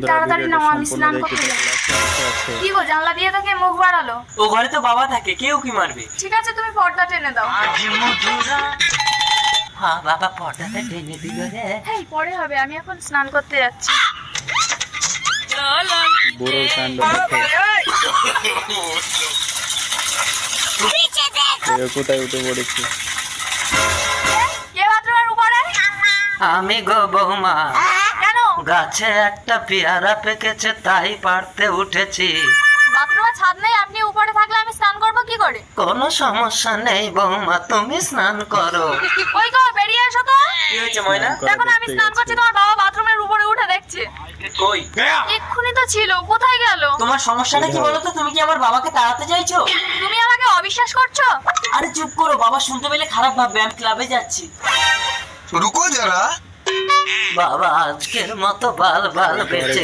তাড়াতাড়ি নাও, আমি স্নান করতে যাবো। কি গো, জানলা দিয়ে তাকে মুখ বাড়ালো? ও ঘরে তো বাবা থাকে, কেউ কি মারবে? ঠিক আছে, তুমি পর্দা টেনে দাও। হ্যাঁ বাবা পর্দাটা টেনে দিল রে। হ্যাঁ, পরে হবে, আমি এখন স্নান করতে যাচ্ছি। বুড়োর কাণ্ড দেখে কোথায় উঠে পড়েছে। কে বাথরুমের উপরে? আমি গো বৌমা, কেন? গাছে একটা পেয়ারা পেকেছে তাই পারতে উঠেছি। বাথরুমের ছাদ নেই, আপনি উপরে থাকলে আমি স্নান করবো কি করে? কোনো সমস্যা নেই বৌমা, তুমি স্নান করো। ওই গো, বেরিয়ে এসো তো। কি হয়েছে ময়না? দেখো না, আমি স্নান করছি, তোমার বাবা বাথরুমের উপরে উঠে দেখছে। কই? এক্ষুনি তো ছিল, কোথায় গেল? তোমার সমস্যাটা কি বলো তো? তুমি কি আমার বাবাকে তাড়াতে চাইছো? তুমি আমাকে অবিশ্বাস করছো? আরে চুপ করো, বাবা শুনতে পেলে খারাপ ভাববে। আমি ক্লাবে যাচ্ছি। रुको जरा। বাবা আজকের মতো বাল বাল বেঁচে